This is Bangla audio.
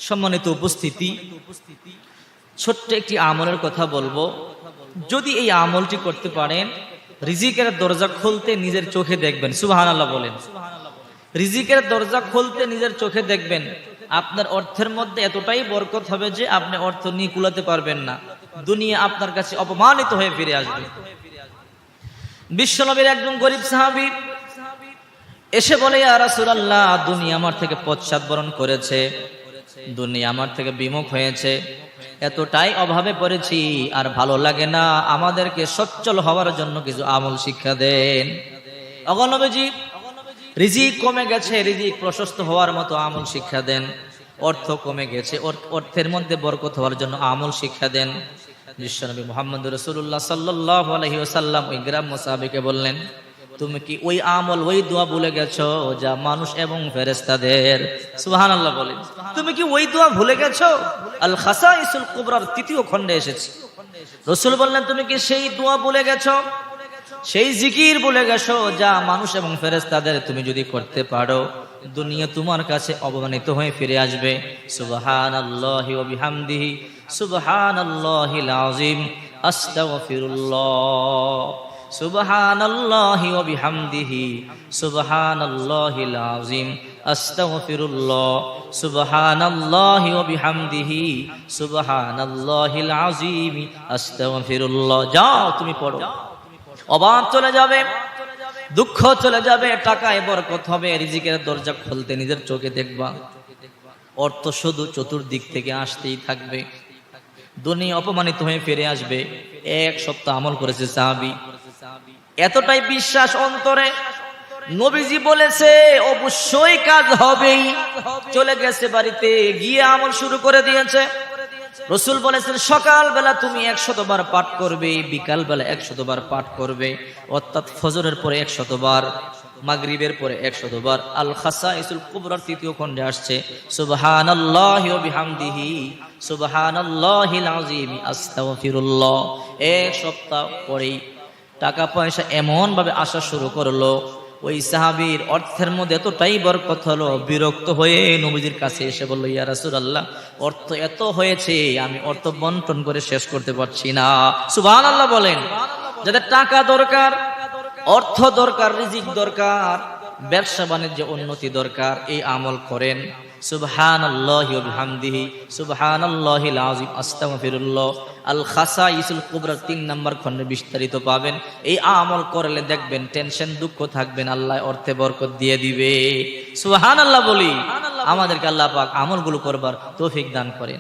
সম্মানিত উপস্থিতি, ছোট্ট একটি আমলের কথা বলবো। যদি এই আমলটি করতে পারেন, রিজিকের দরজা খুলতে নিজের চোখে দেখবেন। সুবহানাল্লাহ বলেন। রিজিকের দরজা খুলতে নিজের চোখে দেখবেন। আপনার অর্থের মধ্যে এতটাই বরকত হবে যে আপনি অর্থ নিয়ে কুলাতে পারবেন না। দুনিয়া আপনার কাছে অপমানিত হয়ে ফিরে আসবে। বিশ্বনবীর একজন গরিব সাহাবী এসে বলে, ইয়া রাসূলুল্লাহ, দুনিয়া আমার থেকে পশ্চাৎ বরণ করেছে, দুনিয়া আমার থেকে বিমুখ হয়েছে, এতটাই অভাবে পড়েছি, আর ভালো লাগে না, আমাদেরকে সচ্ছল হওয়ার জন্য কিছু আমল শিক্ষা দেন। অগণবীজি, রিজিক কমে গেছে, রিজিক প্রশস্ত হওয়ার মতো আমল শিক্ষা দেন। অর্থ কমে গেছে, অর্থের মধ্যে বরকত হওয়ার জন্য আমল শিক্ষা দেন। বিশ্বনবী মুহাম্মদ রাসূলুল্লাহ সাল্লাল্লাহু আলাইহি ওয়াসাল্লাম ওই গ্রাম্য সাহাবীকে বললেন, তুমি কি ওই আমল, ওই দোয়া ভুলে গেছো যা মানুষ এবং ফেরেশতাদের, সুবহানাল্লাহ বলেন, তুমি কি ওই দোয়া ভুলে গেছো? আল খাসাইসুল কুবরার ৩য় খণ্ডে এসেছে। রাসূল বললেন, তুমি কি সেই দোয়া ভুলে গেছো, সেই জিকির ভুলে গেছো যা মানুষ এবং ফেরেশতাদের? তুমি যদি করতে পারো, দুনিয়া তোমার কাছে অপমানিত হয়ে ফিরে আসবে। সুবহানাল্লাহি ওয়া বিহামদিহি সুবহানাল্লাহিল আযীম আস্তাগফিরুল্লাহ সুবহানাল্লাহি ওয়া বিহামদিহি সুবহানাল্লাহিল আযীম আস্তাগফিরুল্লাহ সুবহানাল্লাহি ওয়া বিহামদিহি সুবহানাল্লাহিল আযীম আস্তাগফিরুল্লাহ। যাও, তুমি পড়ো, অভাব চলে যাবে, দুঃখ চলে যাবে, টাকায় বরকত হবে, রিজিকের দরজা খুলতে নিজের চোখে দেখবা। অর্থ শুধু চতুর্দিক থেকে আসতেই থাকবে, দুনিয়া অপমানিত হয়ে ফিরে আসবে। এক সপ্তাহ আমল করেছে সাহাবী, এতটাই বিশ্বাস অন্তরে, নবীজি বলেছে অবশ্যই কাজ হবেই। চলে গেছে বাড়িতে, গিয়ে আমল শুরু করে দিয়েছে। রাসূল বলেছেন, সকাল বেলা তুমি 100 বার পাঠ করবে, বিকাল বেলা 100 বার পাঠ করবে, অর্থাৎ ফজরের পরে 100 বার, মাগরিবের পরে 100 বার। আল খাসাইসুল কুবরার 3য় খণ্ডে আসছে, সুবহানাল্লাহি ওয়া বিহামদিহি সুবহানাল্লাহিল আযীম আস্তাগফিরুল্লাহ। এক সপ্তাহ পরেই টাকা পয়সা এমন ভাবে আসা শুরু করলো, ওই সাহাবীর অর্থের মধ্যে এতটাই বরকত হলো, বিরক্ত হয়ে নবীজির কাছে এসে বলল, ইয়া রাসূলুল্লাহ, অর্থ এত হয়েছে, আমি অর্থ বন্টন করে শেষ করতে পারছি না। সুবহানাল্লাহ বলেন। যাদের টাকা দরকার, অর্থ দরকার, রিজিক দরকার, ব্যবসা বাণিজ্যে উন্নতি দরকার, এই আমল করেন। সুবহানাল্লাহি ওয়া বিহামদিহি সুবহানাল্লাহিল আযীম আস্তাগফিরুল্লাহ। আল খাসাইসুল কুবরা 3 নম্বর খণ্ডে বিস্তারিত পাবেন। এই আমল করলে দেখবেন টেনশন, দুঃখ থাকবেন, আল্লাহ অর্থে বরকত দিয়ে দিবে। সুবহানাল্লাহ বলি। আমাদেরকে আল্লাহ পাক আমলগুলো করবার তৌফিক দান করেন।